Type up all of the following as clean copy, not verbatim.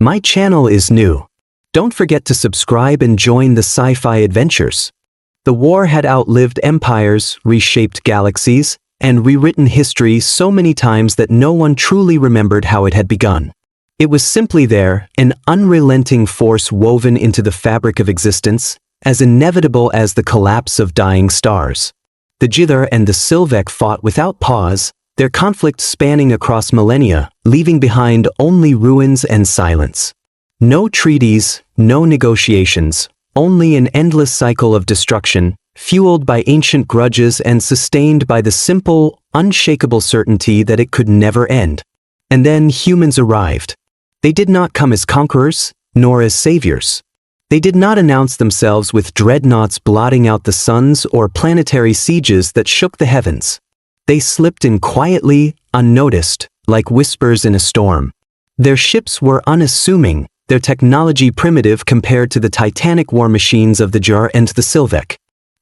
My channel is new. Don't forget to subscribe and join the sci-fi adventures. The war had outlived empires, reshaped galaxies, and rewritten history so many times that no one truly remembered how it had begun. It was simply there, an unrelenting force woven into the fabric of existence, as inevitable as the collapse of dying stars. The Jither and the Sylvek fought without pause, their conflict spanning across millennia, leaving behind only ruins and silence. No treaties, no negotiations, only an endless cycle of destruction, fueled by ancient grudges and sustained by the simple, unshakable certainty that it could never end. And then humans arrived. They did not come as conquerors, nor as saviors. They did not announce themselves with dreadnoughts blotting out the suns or planetary sieges that shook the heavens. They slipped in quietly, unnoticed, like whispers in a storm. Their ships were unassuming, their technology primitive compared to the titanic war machines of the Jar and the Sylvek.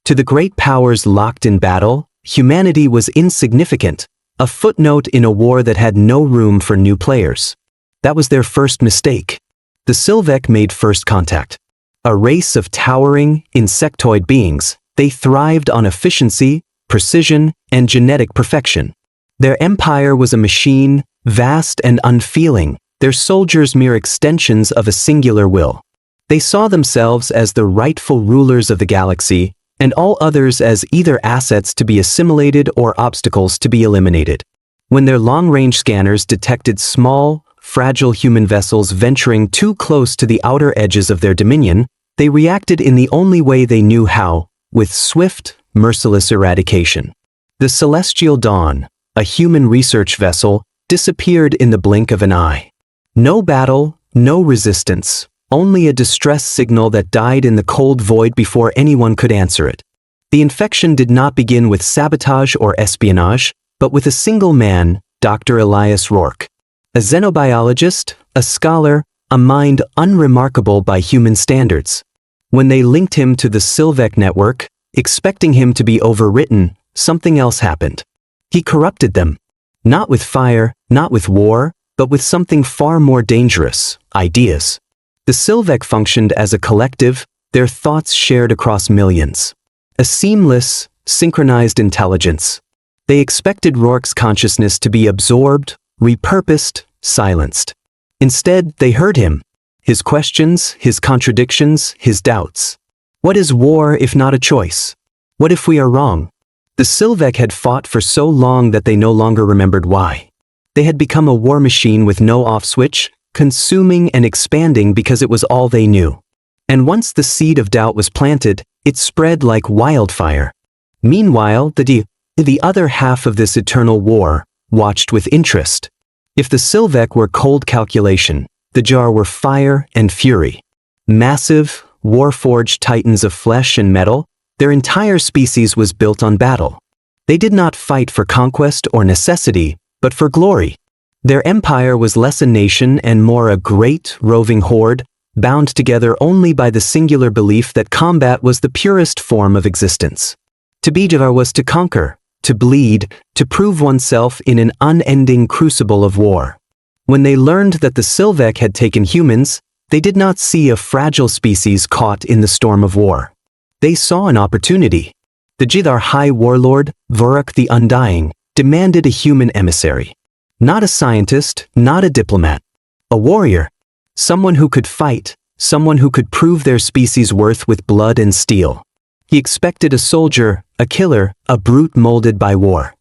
To the great powers locked in battle, humanity was insignificant, a footnote in a war that had no room for new players. That was their first mistake. The Sylvek made first contact. A race of towering, insectoid beings, they thrived on efficiency, precision, and genetic perfection. Their empire was a machine, vast and unfeeling, their soldiers mere extensions of a singular will. They saw themselves as the rightful rulers of the galaxy, and all others as either assets to be assimilated or obstacles to be eliminated. When their long-range scanners detected small, fragile human vessels venturing too close to the outer edges of their dominion, they reacted in the only way they knew how, with swift, merciless eradication. The Celestial Dawn, a human research vessel, disappeared in the blink of an eye. No battle, no resistance, only a distress signal that died in the cold void before anyone could answer it. The infection did not begin with sabotage or espionage, but with a single man, Dr. Elias Rourke. A xenobiologist, a scholar, a mind unremarkable by human standards. When they linked him to the Sylvek network, expecting him to be overwritten, something else happened. He corrupted them. Not with fire, not with war, but with something far more dangerous, ideas. The Sylvek functioned as a collective, their thoughts shared across millions. A seamless, synchronized intelligence. They expected Rourke's consciousness to be absorbed, repurposed, silenced. Instead, they heard him. His questions, his contradictions, his doubts. What is war if not a choice? What if we are wrong? The Sylvek had fought for so long that they no longer remembered why. They had become a war machine with no off switch, consuming and expanding because it was all they knew. And once the seed of doubt was planted, it spread like wildfire. Meanwhile, the other half of this eternal war watched with interest. If the Sylvek were cold calculation, the Jar were fire and fury. Massive, war-forged titans of flesh and metal, their entire species was built on battle. They did not fight for conquest or necessity, but for glory. Their empire was less a nation and more a great, roving horde, bound together only by the singular belief that combat was the purest form of existence. To be Jar was to conquer, to bleed, to prove oneself in an unending crucible of war. When they learned that the Sylvek had taken humans, they did not see a fragile species caught in the storm of war. They saw an opportunity. The Jithar High Warlord, Vuruk the Undying, demanded a human emissary. Not a scientist, not a diplomat. A warrior. Someone who could fight, someone who could prove their species' worth with blood and steel. He expected a soldier, a killer, a brute molded by war.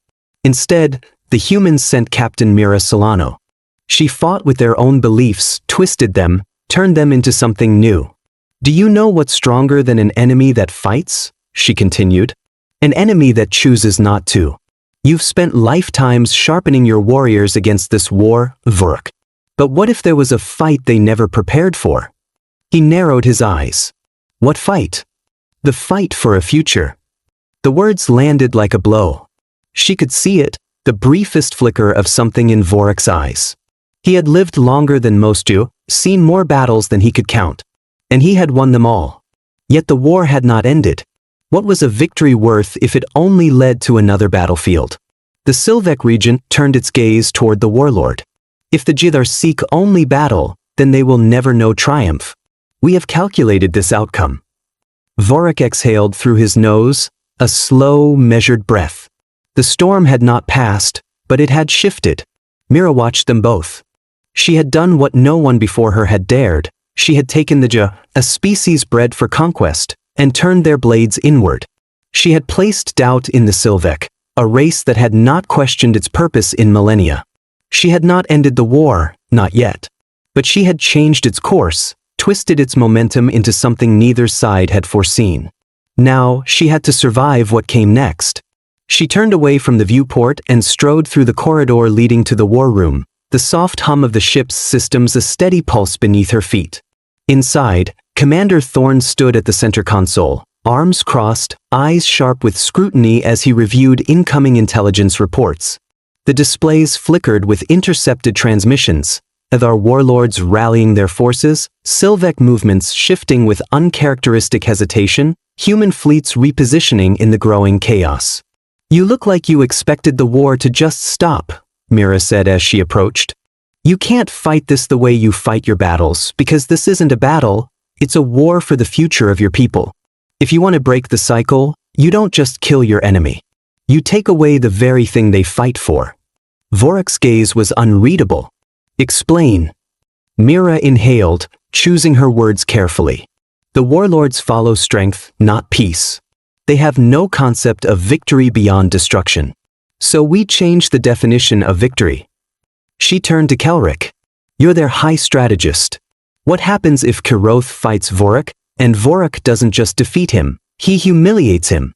Instead, the humans sent Captain Mira Solano. She fought with their own beliefs, twisted them, turned them into something new. Do you know what's stronger than an enemy that fights? She continued. An enemy that chooses not to. You've spent lifetimes sharpening your warriors against this war, Vuruk. But what if there was a fight they never prepared for? He narrowed his eyes. What fight? The fight for a future. The words landed like a blow. She could see it, the briefest flicker of something in Vuruk's eyes. He had lived longer than most you, seen more battles than he could count. And he had won them all. Yet the war had not ended. What was a victory worth if it only led to another battlefield? The Sylvek regent turned its gaze toward the warlord. If the Jithar seek only battle, then they will never know triumph. We have calculated this outcome. Vorik exhaled through his nose, a slow, measured breath. The storm had not passed, but it had shifted. Mira watched them both. She had done what no one before her had dared. She had taken the a species bred for conquest, and turned their blades inward. She had placed doubt in the Sylvek, a race that had not questioned its purpose in millennia. She had not ended the war, not yet. But she had changed its course, twisted its momentum into something neither side had foreseen. Now, she had to survive what came next. She turned away from the viewport and strode through the corridor leading to the war room, the soft hum of the ship's systems a steady pulse beneath her feet. Inside, Commander Thorne stood at the center console, arms crossed, eyes sharp with scrutiny as he reviewed incoming intelligence reports. The displays flickered with intercepted transmissions, of our warlords rallying their forces, Sylvek movements shifting with uncharacteristic hesitation, human fleets repositioning in the growing chaos. "You look like you expected the war to just stop," Mira said as she approached. "You can't fight this the way you fight your battles, because this isn't a battle, it's a war for the future of your people. If you want to break the cycle, you don't just kill your enemy. You take away the very thing they fight for." Vorik's gaze was unreadable. "Explain." Mira inhaled, choosing her words carefully. "The warlords follow strength, not peace. They have no concept of victory beyond destruction. So we change the definition of victory." She turned to Kelric. "You're their high strategist. What happens if Kiroth fights Vorik, and Vorik doesn't just defeat him, he humiliates him?"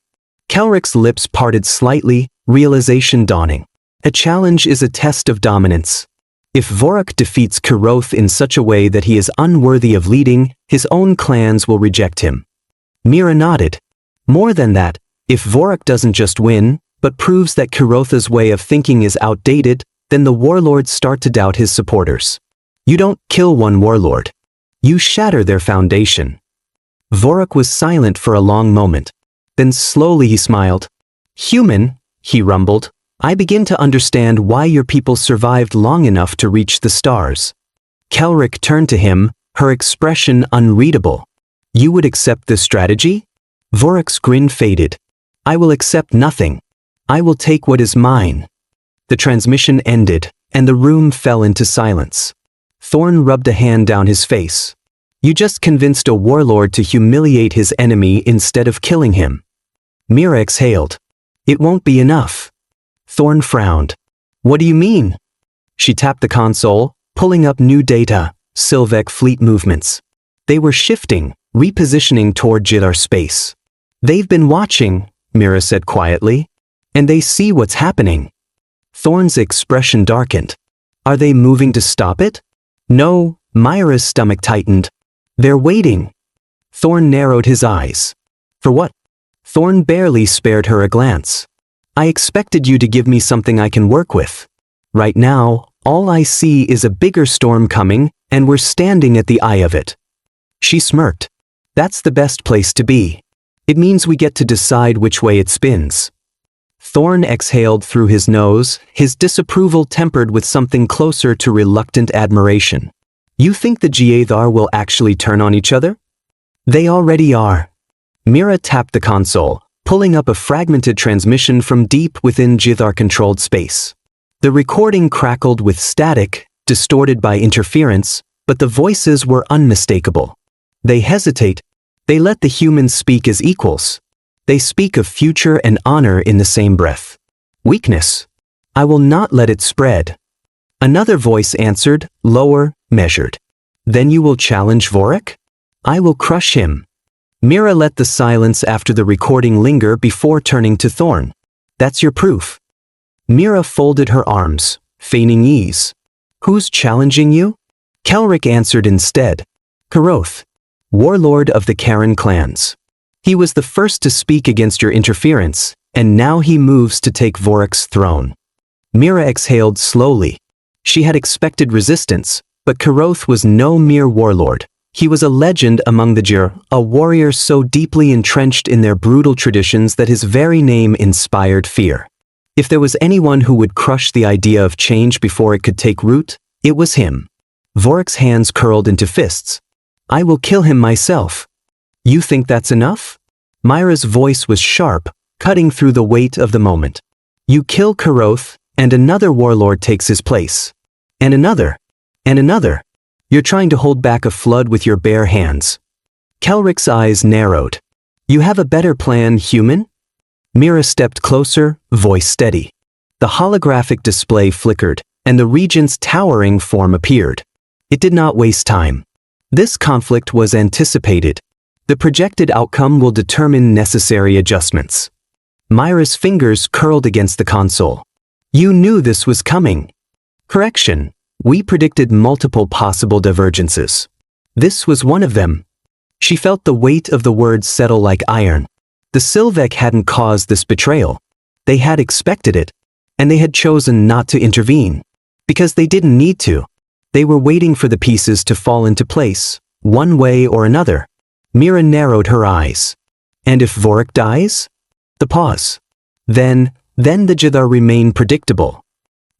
Kelric's lips parted slightly, realization dawning. A challenge is a test of dominance. If Vorik defeats Kiroth in such a way that he is unworthy of leading, his own clans will reject him. Mira nodded. More than that, if Vorik doesn't just win, but proves that Kirotha's way of thinking is outdated, then the warlords start to doubt his supporters. You don't kill one warlord. You shatter their foundation. Vorik was silent for a long moment. Then slowly he smiled. "Human," he rumbled, "I begin to understand why your people survived long enough to reach the stars." Kelric turned to him, her expression unreadable. "You would accept this strategy?" Vorik's grin faded. "I will accept nothing. I will take what is mine." The transmission ended, and the room fell into silence. Thorne rubbed a hand down his face. "You just convinced a warlord to humiliate his enemy instead of killing him." Mira exhaled. "It won't be enough." Thorne frowned. "What do you mean?" She tapped the console, pulling up new data, Sylvek fleet movements. They were shifting, repositioning toward Jidar space. "They've been watching," Mira said quietly. "And they see what's happening." Thorne's expression darkened. "Are they moving to stop it?" "No," Myra's stomach tightened. "They're waiting." Thorne narrowed his eyes. "For what?" Thorne barely spared her a glance. "I expected you to give me something I can work with. Right now, all I see is a bigger storm coming, and we're standing at the eye of it." She smirked. "That's the best place to be. It means we get to decide which way it spins." Thorne exhaled through his nose, his disapproval tempered with something closer to reluctant admiration. "You think the Giathar will actually turn on each other?" "They already are." Mira tapped the console, pulling up a fragmented transmission from deep within Jithar-controlled space. The recording crackled with static, distorted by interference, but the voices were unmistakable. "They hesitate. They let the humans speak as equals. They speak of future and honor in the same breath. Weakness. I will not let it spread." Another voice answered, lower, measured. "Then you will challenge Vorik? I will crush him." Mira let the silence after the recording linger before turning to Thorne. "That's your proof." Mira folded her arms, feigning ease. "Who's challenging you?" Kelric answered instead. "Kiroth, warlord of the Karen clans. He was the first to speak against your interference, and now he moves to take Vorik's throne." Mira exhaled slowly. She had expected resistance, but Kiroth was no mere warlord. He was a legend among the Jir, a warrior so deeply entrenched in their brutal traditions that his very name inspired fear. If there was anyone who would crush the idea of change before it could take root, it was him. Vork's hands curled into fists. I will kill him myself. You think that's enough? Myra's voice was sharp, cutting through the weight of the moment. You kill Karoth, and another warlord takes his place. And another. And another. You're trying to hold back a flood with your bare hands. Kelrick's eyes narrowed. You have a better plan, human? Mira stepped closer, voice steady. The holographic display flickered, and the regent's towering form appeared. It did not waste time. This conflict was anticipated. The projected outcome will determine necessary adjustments. Myra's fingers curled against the console. You knew this was coming. Correction. We predicted multiple possible divergences. This was one of them. She felt the weight of the words settle like iron. The Sylvek hadn't caused this betrayal. They had expected it, and they had chosen not to intervene. Because they didn't need to. They were waiting for the pieces to fall into place, one way or another. Mira narrowed her eyes. And if Vork dies? The pause. Then the Jithar remained predictable.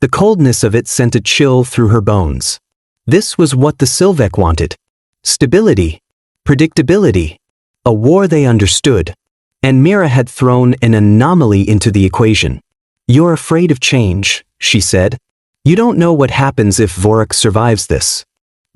The coldness of it sent a chill through her bones. This was what the Sylvek wanted. Stability. Predictability. A war they understood. And Mira had thrown an anomaly into the equation. You're afraid of change, she said. You don't know what happens if Vork survives this.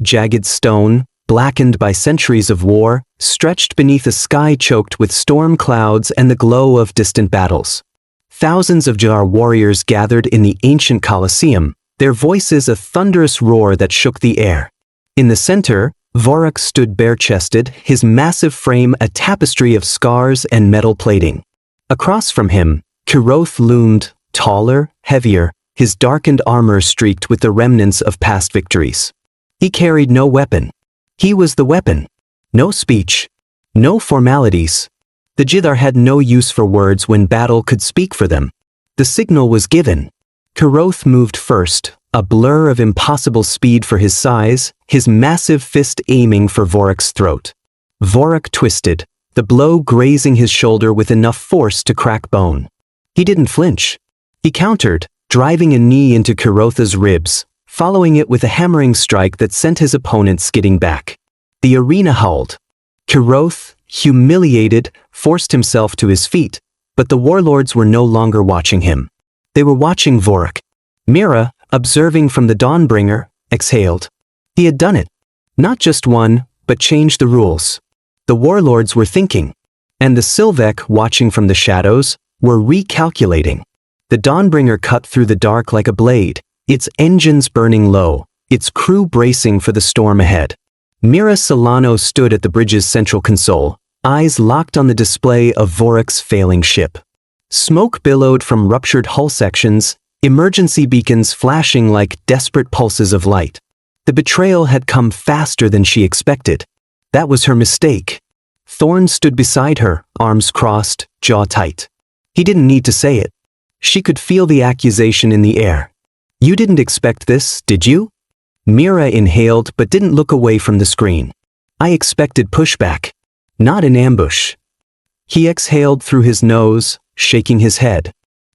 Jagged stone, blackened by centuries of war, stretched beneath a sky choked with storm clouds and the glow of distant battles. Thousands of Jithar warriors gathered in the ancient Colosseum, their voices a thunderous roar that shook the air. In the center, Vork stood bare-chested, his massive frame a tapestry of scars and metal plating. Across from him, Karoth loomed, taller, heavier, his darkened armor streaked with the remnants of past victories. He carried no weapon. He was the weapon. No speech. No formalities. The Jithar had no use for words when battle could speak for them. The signal was given. Karoth moved first, a blur of impossible speed for his size, his massive fist aiming for Vork's throat. Vork twisted, the blow grazing his shoulder with enough force to crack bone. He didn't flinch. He countered, driving a knee into Karoth's ribs, following it with a hammering strike that sent his opponent skidding back. The arena howled. Karoth, humiliated, forced himself to his feet, but the warlords were no longer watching him. They were watching Vork. Mira, observing from the Dawnbringer, exhaled. He had done it. Not just one, but changed the rules. The warlords were thinking. And the Sylvek, watching from the shadows, were recalculating. The Dawnbringer cut through the dark like a blade, its engines burning low, its crew bracing for the storm ahead. Mira Solano stood at the bridge's central console, eyes locked on the display of Vork's failing ship. Smoke billowed from ruptured hull sections, emergency beacons flashing like desperate pulses of light. The betrayal had come faster than she expected. That was her mistake. Thorn stood beside her, arms crossed, jaw tight. He didn't need to say it. She could feel the accusation in the air. You didn't expect this, did you? Mira inhaled but didn't look away from the screen. I expected pushback. Not an ambush. He exhaled through his nose, shaking his head.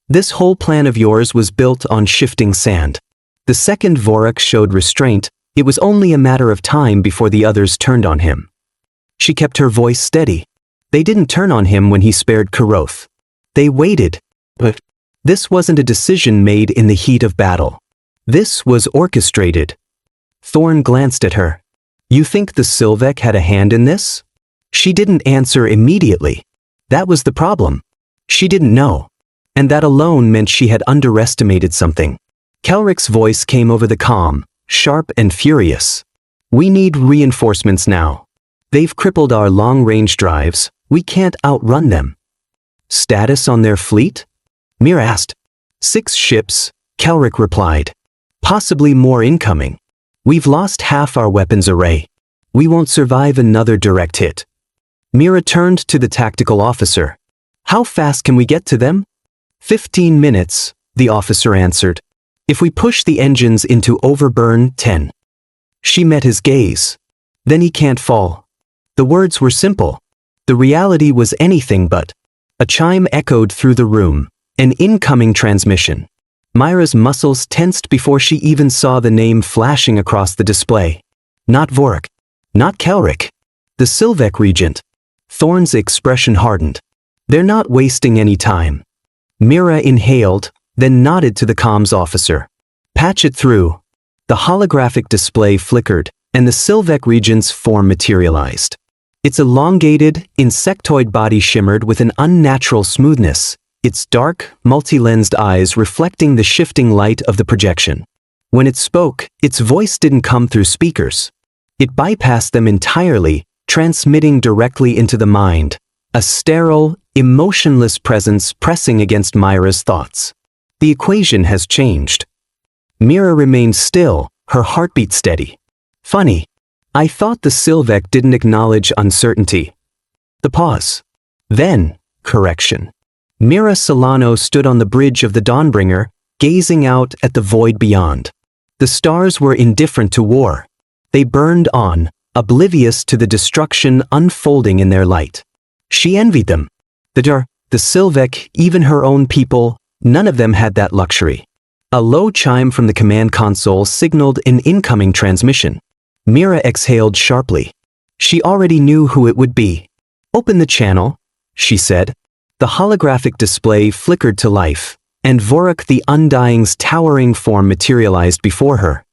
This whole plan of yours was built on shifting sand. The second Vork showed restraint, it was only a matter of time before the others turned on him. She kept her voice steady. They didn't turn on him when he spared Karoth. They waited. But this wasn't a decision made in the heat of battle. This was orchestrated. Thorn glanced at her. You think the Sylvek had a hand in this? She didn't answer immediately. That was the problem. She didn't know. And that alone meant she had underestimated something. Kelrick's voice came over the comm, sharp and furious. We need reinforcements now. They've crippled our long-range drives. We can't outrun them. Status on their fleet? Mira asked. 6 ships, Kelrick replied. Possibly more incoming. We've lost half our weapons array. We won't survive another direct hit. Mira turned to the tactical officer. How fast can we get to them? 15 minutes, the officer answered. If we push the engines into overburn, 10. She met his gaze. Then he can't fall. The words were simple. The reality was anything but. A chime echoed through the room. An incoming transmission. Myra's muscles tensed before she even saw the name flashing across the display. Not Vorik. Not Kelric. The Sylvek Regent. Thorn's expression hardened. They're not wasting any time. Mira inhaled, then nodded to the comms officer. Patch it through. The holographic display flickered, and the Sylvek Regent's form materialized. Its elongated, insectoid body shimmered with an unnatural smoothness, its dark, multi-lensed eyes reflecting the shifting light of the projection. When it spoke, its voice didn't come through speakers. It bypassed them entirely, transmitting directly into the mind, a sterile, emotionless presence pressing against Myra's thoughts. The equation has changed. Mira remained still, her heartbeat steady. Funny. I thought the Sylvek didn't acknowledge uncertainty. The pause. Then, correction. Mira Solano stood on the bridge of the Dawnbringer, gazing out at the void beyond. The stars were indifferent to war. They burned on, oblivious to the destruction unfolding in their light. She envied them. The Sylvek, even her own people, none of them had that luxury. A low chime from the command console signaled an incoming transmission. Mira exhaled sharply. She already knew who it would be. Open the channel, she said. The holographic display flickered to life, and Vorik the Undying's towering form materialized before her.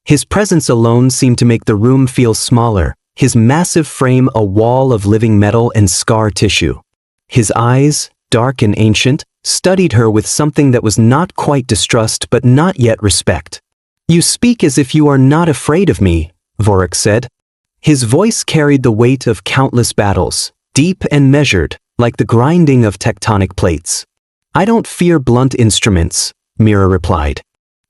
His presence alone seemed to make the room feel smaller, his massive frame a wall of living metal and scar tissue. His eyes, dark and ancient, studied her with something that was not quite distrust but not yet respect. You speak as if you are not afraid of me, Vorik said. His voice carried the weight of countless battles, deep and measured, like the grinding of tectonic plates. I don't fear blunt instruments, Mira replied.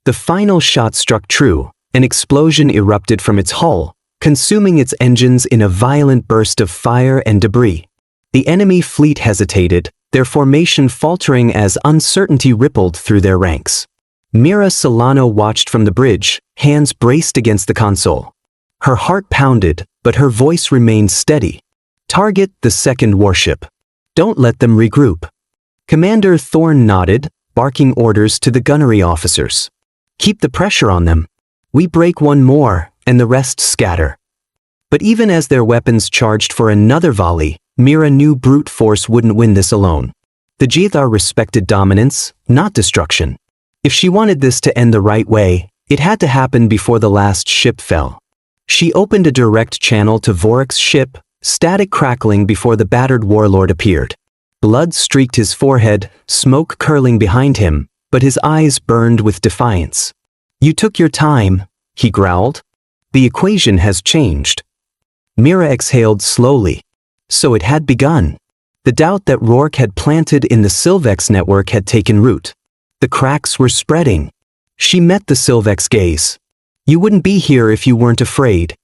The final shot struck true. An explosion erupted from its hull, consuming its engines in a violent burst of fire and debris. The enemy fleet hesitated, their formation faltering as uncertainty rippled through their ranks. Mira Solano watched from the bridge, hands braced against the console. Her heart pounded, but her voice remained steady. Target the second warship. Don't let them regroup. Commander Thorn nodded, barking orders to the gunnery officers. Keep the pressure on them. We break one more, and the rest scatter. But even as their weapons charged for another volley, Mira knew brute force wouldn't win this alone. The Jethar respected dominance, not destruction. If she wanted this to end the right way, it had to happen before the last ship fell. She opened a direct channel to Vorik's ship, static crackling before the battered warlord appeared. Blood streaked his forehead, smoke curling behind him, but his eyes burned with defiance. You took your time, he growled. The equation has changed. Mira exhaled slowly. So it had begun. The doubt that Rourke had planted in the Sylvek's network had taken root. The cracks were spreading. She met the Sylvek's gaze. You wouldn't be here if you weren't afraid.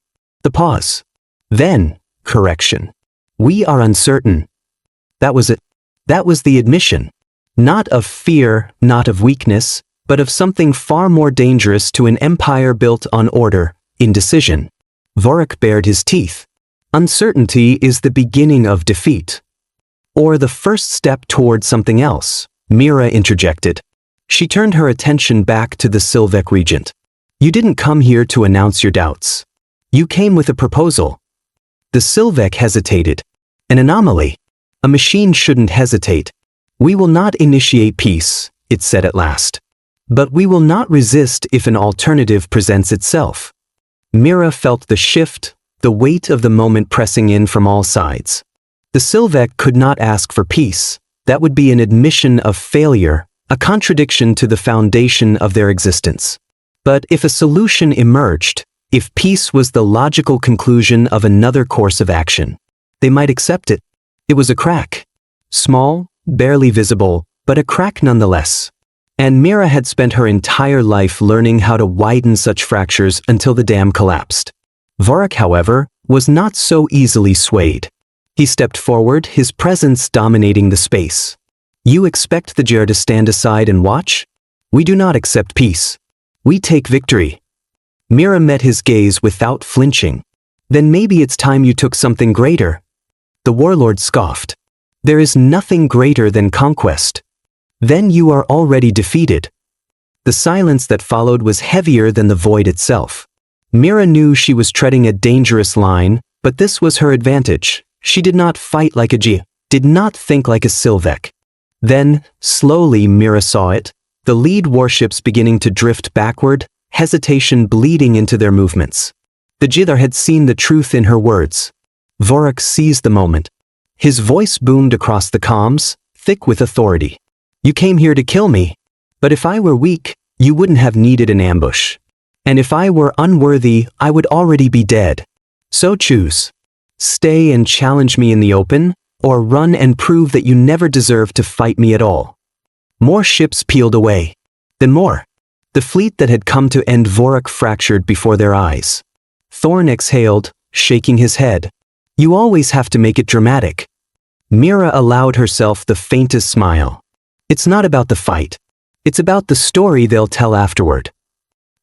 The pause. Then, correction. We are uncertain. That was it. That was the admission. Not of fear, not of weakness, but of something far more dangerous to an empire built on order, indecision. Vorik bared his teeth. Uncertainty is the beginning of defeat. Or the first step toward something else, Mira interjected. She turned her attention back to the Sylvek Regent. You didn't come here to announce your doubts. You came with a proposal. The Sylvek hesitated. An anomaly. A machine shouldn't hesitate. We will not initiate peace, it said at last. But we will not resist if an alternative presents itself. Mira felt the shift, the weight of the moment pressing in from all sides. The Sylvek could not ask for peace. That would be an admission of failure, a contradiction to the foundation of their existence. But if a solution emerged, if peace was the logical conclusion of another course of action, they might accept it. It was a crack. Small, barely visible, but a crack nonetheless. And Mira had spent her entire life learning how to widen such fractures until the dam collapsed. Vorik, however, was not so easily swayed. He stepped forward, his presence dominating the space. You expect the Jer to stand aside and watch? We do not accept peace. We take victory. Mira met his gaze without flinching. Then maybe it's time you took something greater. The warlord scoffed. There is nothing greater than conquest. Then you are already defeated. The silence that followed was heavier than the void itself. Mira knew she was treading a dangerous line, but this was her advantage. She did not fight like a G, did not think like a Sylvek. Then, slowly Mira saw it, the lead warships beginning to drift backward, hesitation bleeding into their movements. The Jidar had seen the truth in her words. Vorak seized the moment. His voice boomed across the comms, thick with authority. You came here to kill me. But if I were weak, you wouldn't have needed an ambush. And if I were unworthy, I would already be dead. So choose. Stay and challenge me in the open, or run and prove that you never deserved to fight me at all. More ships peeled away. Then more. The fleet that had come to end Vorak fractured before their eyes. Thorn exhaled, shaking his head. You always have to make it dramatic. Mira allowed herself the faintest smile. It's not about the fight. It's about the story they'll tell afterward.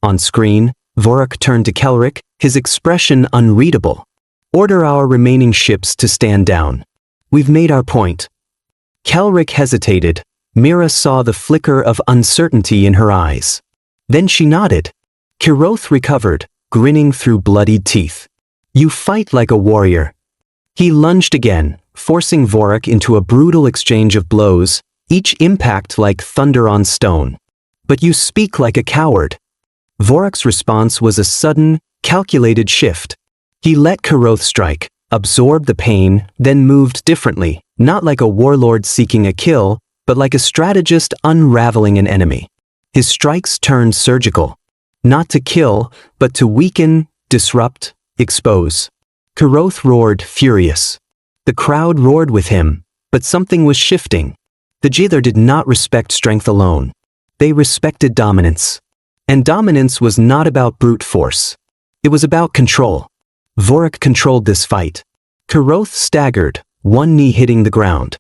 On screen, Vorak turned to Kelric, his expression unreadable. Order our remaining ships to stand down. We've made our point. Kelric hesitated. Mira saw the flicker of uncertainty in her eyes. Then she nodded. Kiroth recovered, grinning through bloodied teeth. You fight like a warrior. He lunged again, forcing Vorak into a brutal exchange of blows, each impact like thunder on stone. But you speak like a coward. Vorak's response was a sudden, calculated shift. He let Kiroth strike, absorbed the pain, then moved differently, not like a warlord seeking a kill, but like a strategist unraveling an enemy. His strikes turned surgical. Not to kill, but to weaken, disrupt, expose. Kiroth roared, furious. The crowd roared with him, but something was shifting. The Jither did not respect strength alone. They respected dominance. And dominance was not about brute force. It was about control. Vorak controlled this fight. Kiroth staggered, one knee hitting the ground.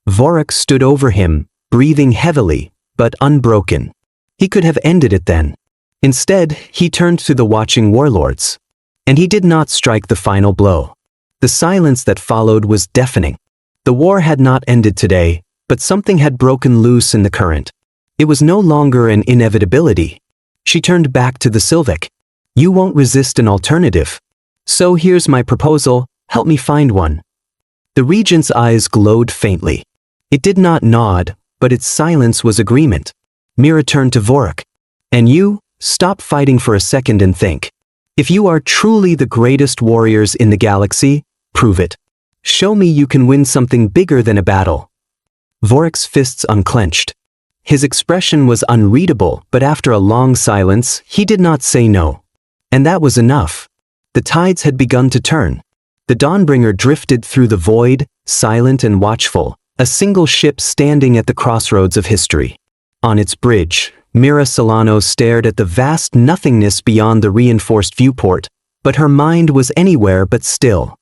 Vorak stood over him, breathing heavily, but unbroken. He could have ended it then. Instead, he turned to the watching warlords. And he did not strike the final blow. The silence that followed was deafening. The war had not ended today, but something had broken loose in the current. It was no longer an inevitability. She turned back to the Sylvek. You won't resist an alternative. So here's my proposal, help me find one. The regent's eyes glowed faintly. It did not nod, but its silence was agreement. Mira turned to Vorak. And you, stop fighting for a second and think. If you are truly the greatest warriors in the galaxy, prove it. Show me you can win something bigger than a battle. Vorak's fists unclenched. His expression was unreadable, but after a long silence, he did not say no. And that was enough. The tides had begun to turn. The Dawnbringer drifted through the void, silent and watchful, a single ship standing at the crossroads of history. On its bridge, Mira Solano stared at the vast nothingness beyond the reinforced viewport, but her mind was anywhere but still.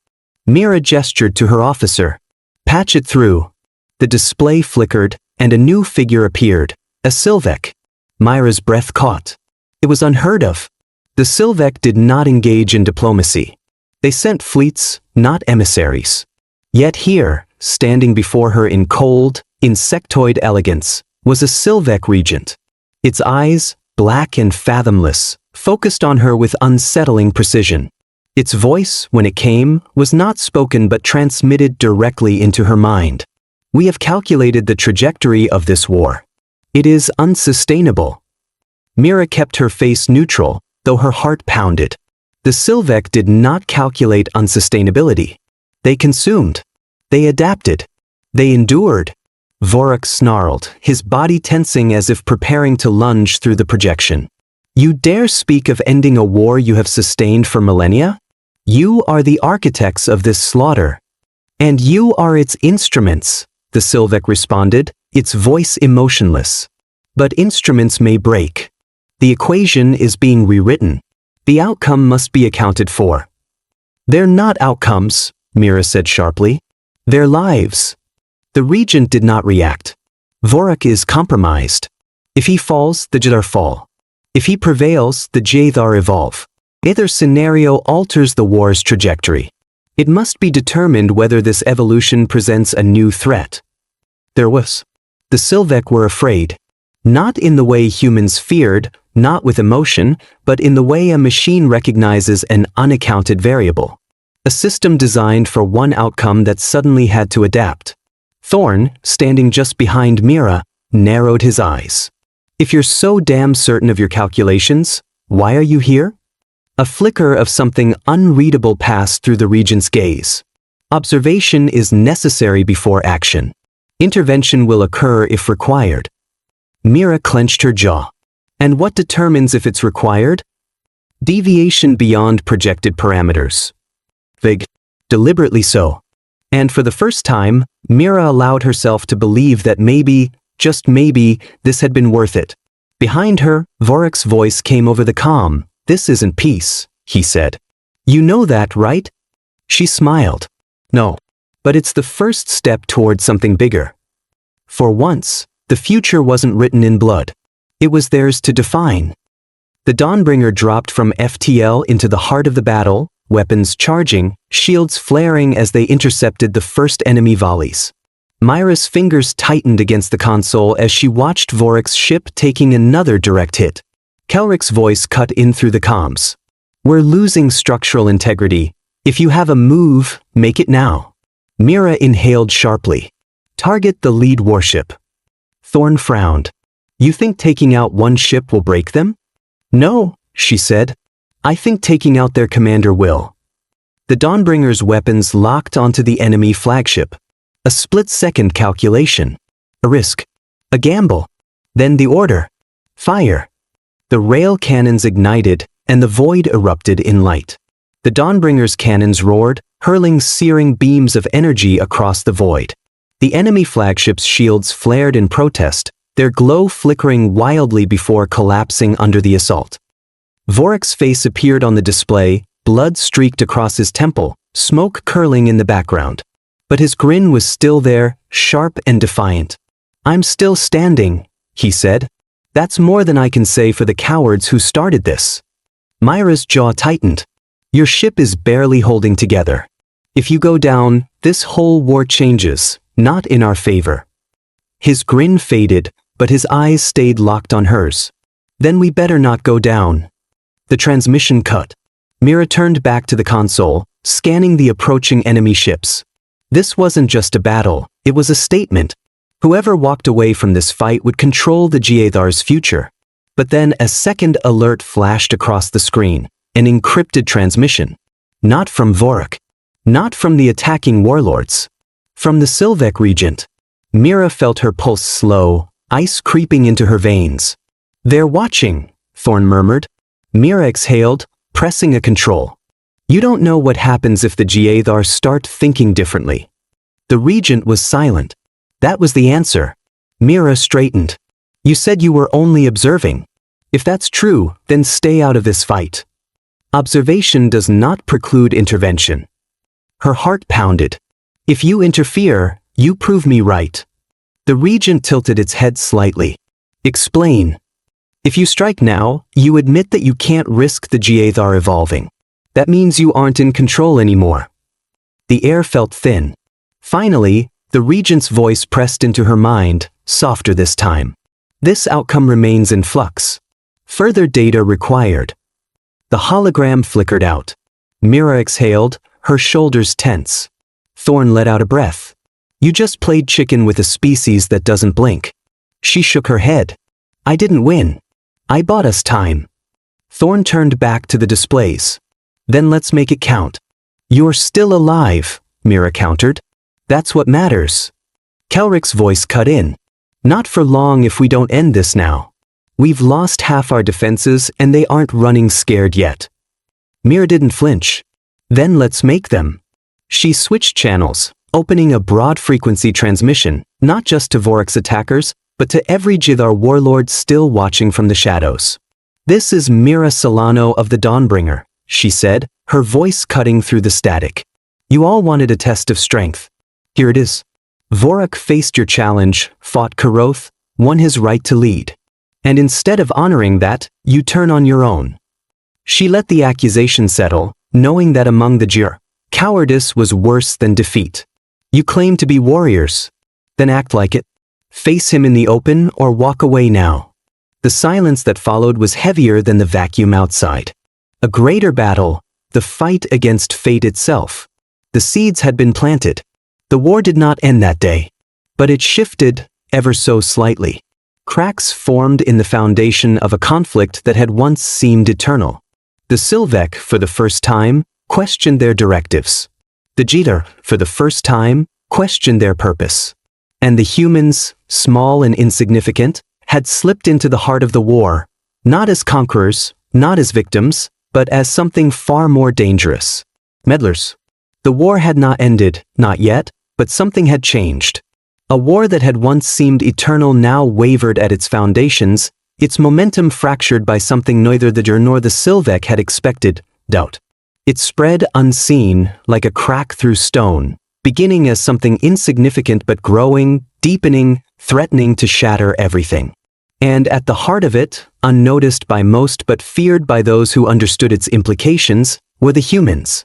Mira gestured to her officer. Patch it through. The display flickered, and a new figure appeared, a Sylvek. Mira's breath caught. It was unheard of. The Sylvek did not engage in diplomacy. They sent fleets, not emissaries. Yet here, standing before her in cold, insectoid elegance, was a Sylvek regent. Its eyes, black and fathomless, focused on her with unsettling precision. Its voice, when it came, was not spoken but transmitted directly into her mind. We have calculated the trajectory of this war. It is unsustainable. Mira kept her face neutral, though her heart pounded. The Sylvek did not calculate unsustainability. They consumed. They adapted. They endured. Vorak snarled, his body tensing as if preparing to lunge through the projection. You dare speak of ending a war you have sustained for millennia? You are the architects of this slaughter. And you are its instruments, the Sylvek responded, its voice emotionless. But instruments may break. The equation is being rewritten. The outcome must be accounted for. They're not outcomes, Mira said sharply. They're lives. The regent did not react. Vorak is compromised. If he falls, the Jadar fall. If he prevails, the Jadar evolve. Either scenario alters the war's trajectory. It must be determined whether this evolution presents a new threat. The Sylvek were afraid. Not in the way humans feared, not with emotion, but in the way a machine recognizes an unaccounted variable. A system designed for one outcome that suddenly had to adapt. Thorn, standing just behind Mira, narrowed his eyes. If you're so damn certain of your calculations, why are you here? A flicker of something unreadable passed through the regent's gaze. Observation is necessary before action. Intervention will occur if required. Mira clenched her jaw. And what determines if it's required? Deviation beyond projected parameters. Vague. Deliberately so. And for the first time, Mira allowed herself to believe that maybe, just maybe, this had been worth it. Behind her, Vorok's voice came over the comm. "This isn't peace," he said. "You know that, right?" She smiled. "No. But it's the first step toward something bigger." For once, the future wasn't written in blood. It was theirs to define. The Dawnbringer dropped from FTL into the heart of the battle, weapons charging, shields flaring as they intercepted the first enemy volleys. Myra's fingers tightened against the console as she watched Vorok's ship taking another direct hit. Kelrick's voice cut in through the comms. "We're losing structural integrity. If you have a move, make it now." Mira inhaled sharply. "Target the lead warship." Thorn frowned. "You think taking out one ship will break them?" "No," she said. "I think taking out their commander will." The Dawnbringer's weapons locked onto the enemy flagship. A split-second calculation. A risk. A gamble. Then the order. Fire. The rail cannons ignited, and the void erupted in light. The Dawnbringer's cannons roared, hurling searing beams of energy across the void. The enemy flagship's shields flared in protest, their glow flickering wildly before collapsing under the assault. Vorok's face appeared on the display, blood streaked across his temple, smoke curling in the background. But his grin was still there, sharp and defiant. "I'm still standing," he said. "That's more than I can say for the cowards who started this." Myra's jaw tightened. "Your ship is barely holding together. If you go down, this whole war changes, not in our favor." His grin faded, but his eyes stayed locked on hers. "Then we better not go down." The transmission cut. Mira turned back to the console, scanning the approaching enemy ships. This wasn't just a battle, it was a statement. Whoever walked away from this fight would control the Giathar's future. But then a second alert flashed across the screen, an encrypted transmission. Not from Vorok. Not from the attacking warlords. From the Sylvek regent. Mira felt her pulse slow, ice creeping into her veins. "They're watching," Thorn murmured. Mira exhaled, pressing a control. "You don't know what happens if the Giathar start thinking differently." The regent was silent. That was the answer. Mira straightened. "You said you were only observing. If that's true, then stay out of this fight." Observation does not preclude intervention. Her heart pounded. "If you interfere, you prove me right." The regent tilted its head slightly. "Explain." "If you strike now, you admit that you can't risk the Giathar evolving. That means you aren't in control anymore." The air felt thin. Finally, the regent's voice pressed into her mind, softer this time. "This outcome remains in flux. Further data required." The hologram flickered out. Mira exhaled, her shoulders tense. Thorn let out a breath. "You just played chicken with a species that doesn't blink." She shook her head. "I didn't win. I bought us time." Thorn turned back to the displays. "Then let's make it count." "You're still alive," Mira countered. "That's what matters." Kelrick's voice cut in. "Not for long if we don't end this now. We've lost half our defenses and they aren't running scared yet." Mira didn't flinch. "Then let's make them." She switched channels, opening a broad-frequency transmission, not just to Vorok's attackers, but to every Giathar warlord still watching from the shadows. "This is Mira Solano of the Dawnbringer," she said, her voice cutting through the static. "You all wanted a test of strength. Here it is. Vorok faced your challenge, fought Karoth, won his right to lead. And instead of honoring that, you turn on your own." She let the accusation settle, knowing that among the Giathar, cowardice was worse than defeat. "You claim to be warriors. Then act like it." Face him in the open or walk away now. The silence that followed was heavier than the vacuum outside. A greater battle, the fight against fate itself. The seeds had been planted. The war did not end that day. But it shifted, ever so slightly. Cracks formed in the foundation of a conflict that had once seemed eternal. The Sylvek, for the first time, questioned their directives. The Jither, for the first time, questioned their purpose. And the humans, small and insignificant, had slipped into the heart of the war, not as conquerors, not as victims, but as something far more dangerous. Meddlers. The war had not ended, not yet, but something had changed. A war that had once seemed eternal now wavered at its foundations, its momentum fractured by something neither the Jither nor the Sylvek had expected, doubt. It spread unseen, like a crack through stone, beginning as something insignificant but growing, deepening, threatening to shatter everything. And at the heart of it, unnoticed by most but feared by those who understood its implications, were the humans.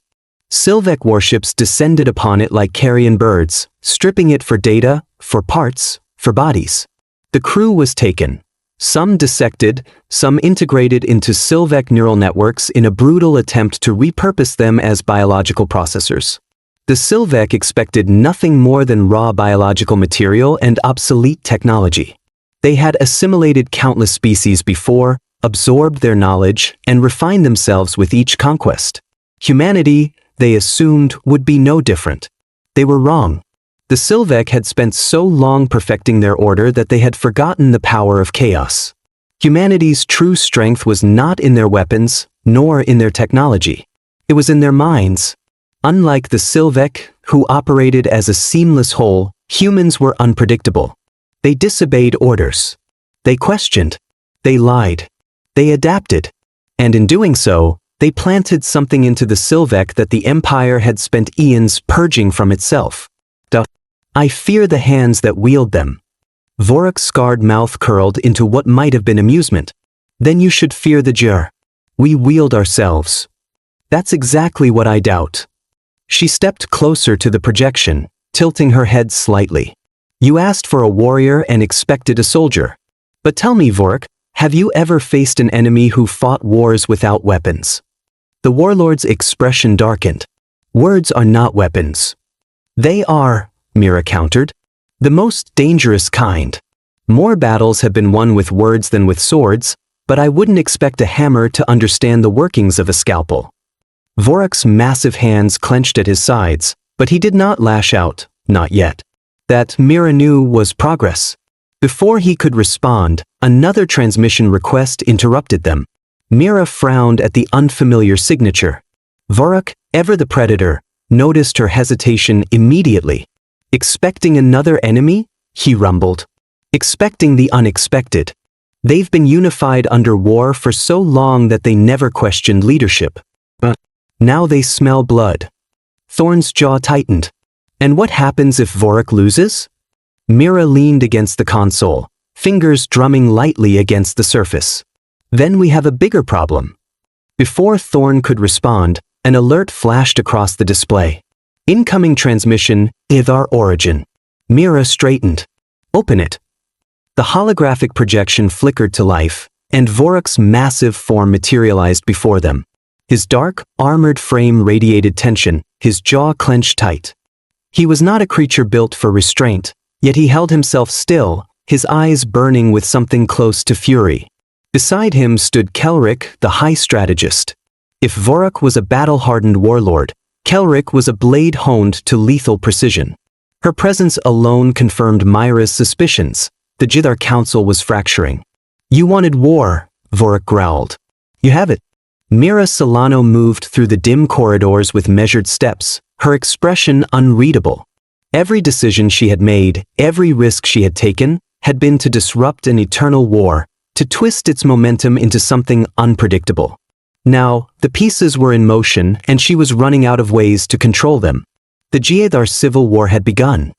Sylvek warships descended upon it like carrion birds, stripping it for data, for parts, for bodies. The crew was taken. Some dissected, some integrated into Sylvek neural networks in a brutal attempt to repurpose them as biological processors. The Sylvek expected nothing more than raw biological material and obsolete technology. They had assimilated countless species before, absorbed their knowledge, and refined themselves with each conquest. Humanity, they assumed, would be no different. They were wrong. The Sylvek had spent so long perfecting their order that they had forgotten the power of chaos. Humanity's true strength was not in their weapons, nor in their technology. It was in their minds. Unlike the Sylvek, who operated as a seamless whole, humans were unpredictable. They disobeyed orders. They questioned. They lied. They adapted. And in doing so, they planted something into the Sylvek that the Empire had spent eons purging from itself. I fear the hands that wield them. Vorok's scarred mouth curled into what might have been amusement. Then you should fear the Jither. We wield ourselves. That's exactly what I doubt. She stepped closer to the projection, tilting her head slightly. You asked for a warrior and expected a soldier. But tell me, Vorok, have you ever faced an enemy who fought wars without weapons? The warlord's expression darkened. Words are not weapons. They are, Mira countered, the most dangerous kind. More battles have been won with words than with swords, but I wouldn't expect a hammer to understand the workings of a scalpel. Vorok's massive hands clenched at his sides, but he did not lash out, not yet. That, Mira knew, was progress. Before he could respond, another transmission request interrupted them. Mira frowned at the unfamiliar signature. Vorok, ever the predator, noticed her hesitation immediately. Expecting another enemy? He rumbled. Expecting the unexpected. They've been unified under war for so long that they never questioned leadership. But now they smell blood. Thorn's jaw tightened. And what happens if Vorok loses? Mira leaned against the console, fingers drumming lightly against the surface. Then we have a bigger problem. Before Thorn could respond, an alert flashed across the display. Incoming transmission, Ithar origin. Mira straightened. Open it. The holographic projection flickered to life, and Vorok's massive form materialized before them. His dark, armored frame radiated tension, his jaw clenched tight. He was not a creature built for restraint, yet he held himself still, his eyes burning with something close to fury. Beside him stood Kelric, the high strategist. If Vorok was a battle-hardened warlord, Kelric was a blade honed to lethal precision. Her presence alone confirmed Myra's suspicions. The Jither Council was fracturing. You wanted war, Vorok growled. You have it. Mira Solano moved through the dim corridors with measured steps, her expression unreadable. Every decision she had made, every risk she had taken, had been to disrupt an eternal war, to twist its momentum into something unpredictable. Now, the pieces were in motion, and she was running out of ways to control them. The Jither civil war had begun.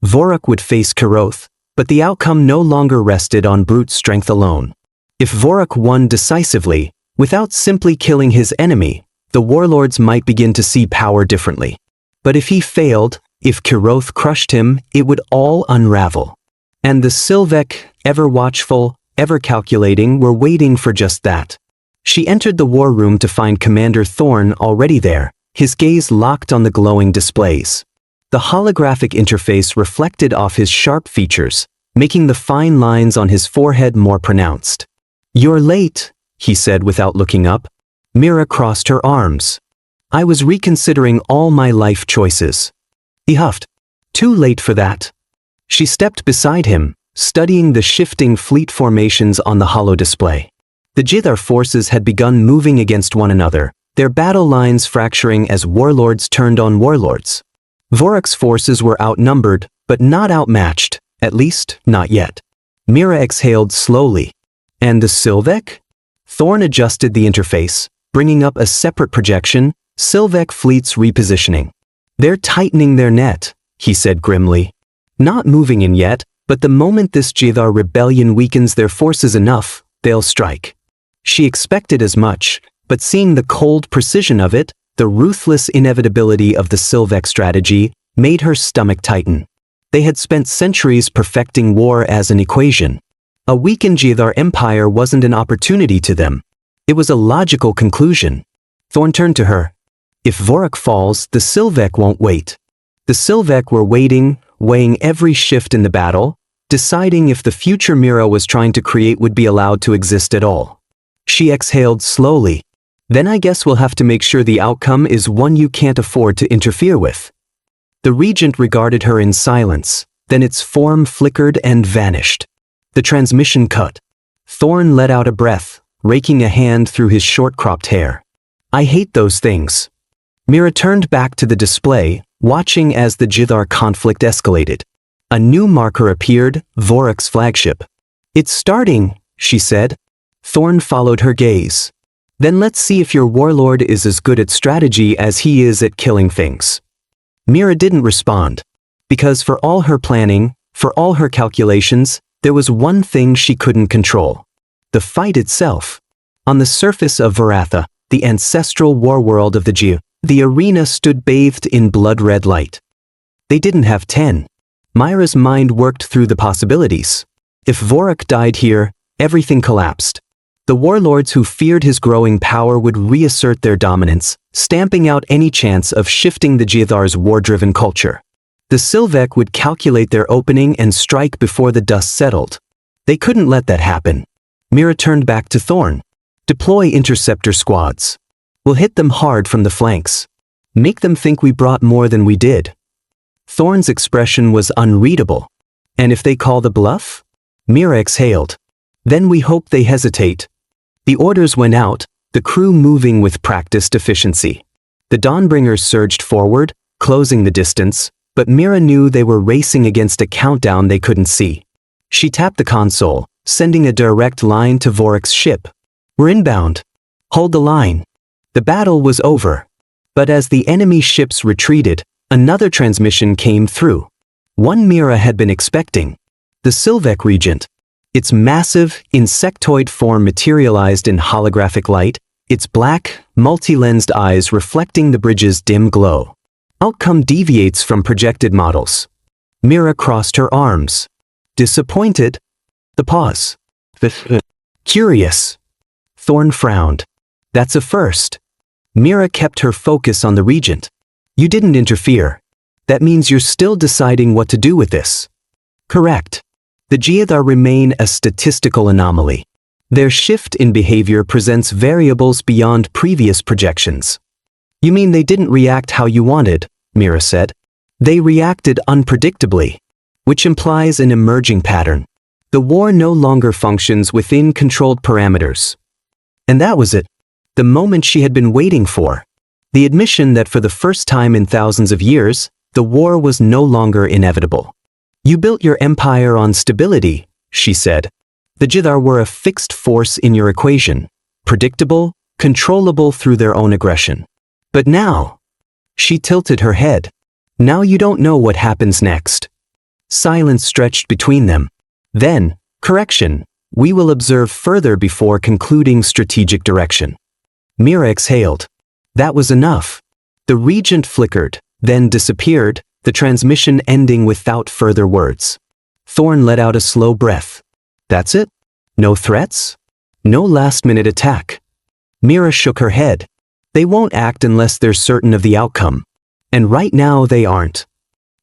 Vorok would face Kiroth, but the outcome no longer rested on brute strength alone. If Vorok won decisively, without simply killing his enemy, the warlords might begin to see power differently. But if he failed, if Kiroth crushed him, it would all unravel. And the Sylvek, ever watchful, ever calculating, were waiting for just that. She entered the war room to find Commander Thorn already there, his gaze locked on the glowing displays. The holographic interface reflected off his sharp features, making the fine lines on his forehead more pronounced. "You're late," he said without looking up. Mira crossed her arms. "I was reconsidering all my life choices." He huffed. "Too late for that." She stepped beside him, studying the shifting fleet formations on the holo display. The Jithar forces had begun moving against one another, their battle lines fracturing as warlords turned on warlords. Vorok's forces were outnumbered, but not outmatched, at least not yet. Mira exhaled slowly. "And the Sylvek?" Thorn adjusted the interface, bringing up a separate projection, "Sylvek fleets repositioning. They're tightening their net," he said grimly. "Not moving in yet, but the moment this Jithar rebellion weakens their forces enough, they'll strike." She expected as much, but seeing the cold precision of it, the ruthless inevitability of the Sylvek strategy, made her stomach tighten. They had spent centuries perfecting war as an equation. A weakened Jithar empire wasn't an opportunity to them. It was a logical conclusion. Thorn turned to her. "If Vorok falls, the Sylvek won't wait." The Sylvek were waiting, weighing every shift in the battle, deciding if the future Mira was trying to create would be allowed to exist at all. She exhaled slowly. "Then I guess we'll have to make sure the outcome is one you can't afford to interfere with." The regent regarded her in silence, then its form flickered and vanished. The transmission cut. Thorn let out a breath, raking a hand through his short-cropped hair. "I hate those things." Mira turned back to the display, watching as the Jithar conflict escalated. A new marker appeared, Vorok's flagship. "It's starting," she said. Thorn followed her gaze. "Then let's see if your warlord is as good at strategy as he is at killing things." Mira didn't respond. Because for all her planning, for all her calculations, there was one thing she couldn't control. The fight itself. On the surface of Varatha, the ancestral war world of the Jiu, the arena stood bathed in blood-red light. They didn't have 10. Myra's mind worked through the possibilities. If Vorok died here, everything collapsed. The warlords who feared his growing power would reassert their dominance, stamping out any chance of shifting the Jithar's war-driven culture. The Sylvek would calculate their opening and strike before the dust settled. They couldn't let that happen. Mira turned back to Thorn. "Deploy interceptor squads. We'll hit them hard from the flanks. Make them think we brought more than we did." Thorn's expression was unreadable. "And if they call the bluff?" Mira exhaled. "Then we hope they hesitate." The orders went out, the crew moving with practiced efficiency. The Dawnbringers surged forward, closing the distance, but Mira knew they were racing against a countdown they couldn't see. She tapped the console, sending a direct line to Vorok's ship. "We're inbound. Hold the line." The battle was over. But as the enemy ships retreated, another transmission came through. One Mira had been expecting. The Sylvek Regent. Its massive, insectoid form materialized in holographic light, its black, multi-lensed eyes reflecting the bridge's dim glow. Outcome deviates from projected models. Mira crossed her arms. Disappointed? The pause. Curious. Thorn frowned. "That's a first." Mira kept her focus on the regent. "You didn't interfere. That means you're still deciding what to do with this." "Correct. The Jithar remain a statistical anomaly. Their shift in behavior presents variables beyond previous projections." "You mean they didn't react how you wanted?" Mira said. "They reacted unpredictably, which implies an emerging pattern. The war no longer functions within controlled parameters." And that was it. The moment she had been waiting for. The admission that for the first time in thousands of years, the war was no longer inevitable. "You built your empire on stability," she said. "The Jithar were a fixed force in your equation, predictable, controllable through their own aggression. But now," she tilted her head, "now you don't know what happens next." Silence stretched between them. Then, correction, "We will observe further before concluding strategic direction." Mira exhaled. That was enough. The regent flickered, then disappeared, the transmission ending without further words. Thorn let out a slow breath. That's it? No threats? No last-minute attack? Mira shook her head. They won't act unless they're certain of the outcome. And right now they aren't.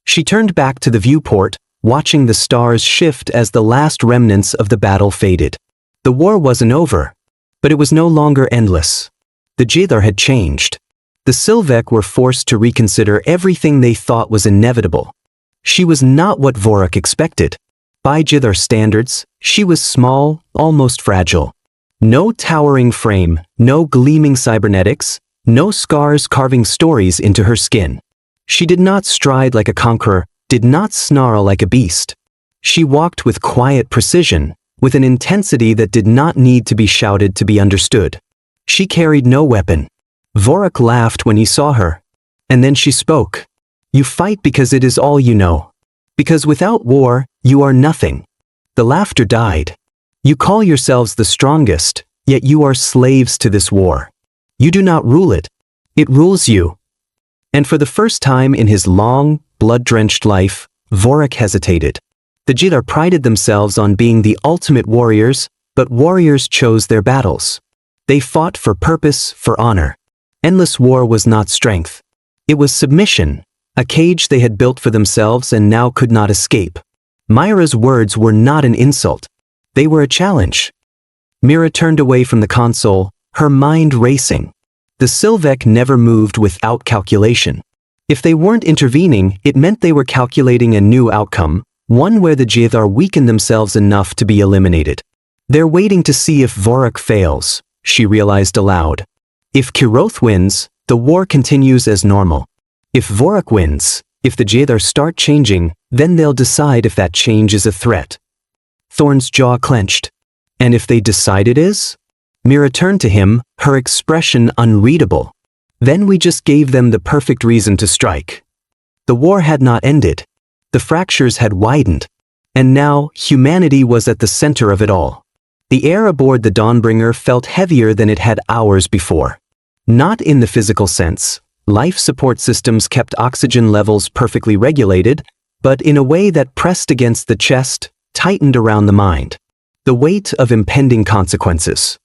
She turned back to the viewport, watching the stars shift as the last remnants of the battle faded. The war wasn't over, but it was no longer endless. The Jithar had changed. The Sylvek were forced to reconsider everything they thought was inevitable. She was not what Vorik expected. By Jithar standards, she was small, almost fragile. No towering frame, no gleaming cybernetics, no scars carving stories into her skin. She did not stride like a conqueror, did not snarl like a beast. She walked with quiet precision, with an intensity that did not need to be shouted to be understood. She carried no weapon. Vorik laughed when he saw her. And then she spoke. You fight because it is all you know. Because without war, you are nothing. The laughter died. You call yourselves the strongest, yet you are slaves to this war. You do not rule it. It rules you. And for the first time in his long, blood-drenched life, Vorik hesitated. The Jithar prided themselves on being the ultimate warriors, but warriors chose their battles. They fought for purpose, for honor. Endless war was not strength. It was submission, a cage they had built for themselves and now could not escape. Myra's words were not an insult. They were a challenge. Mira turned away from the console, her mind racing. The Sylvek never moved without calculation. If they weren't intervening, it meant they were calculating a new outcome, one where the Jithar weakened themselves enough to be eliminated. They're waiting to see if Vorik fails, she realized aloud. If Kiroth wins, the war continues as normal. If Vorik wins, if the Jithar start changing, then they'll decide if that change is a threat. Thorn's jaw clenched. And if they decide it is? Mira turned to him, her expression unreadable. Then we just gave them the perfect reason to strike. The war had not ended. The fractures had widened. And now, humanity was at the center of it all. The air aboard the Dawnbringer felt heavier than it had hours before. Not in the physical sense. Life support systems kept oxygen levels perfectly regulated, but in a way that pressed against the chest, tightened around the mind. The weight of impending consequences.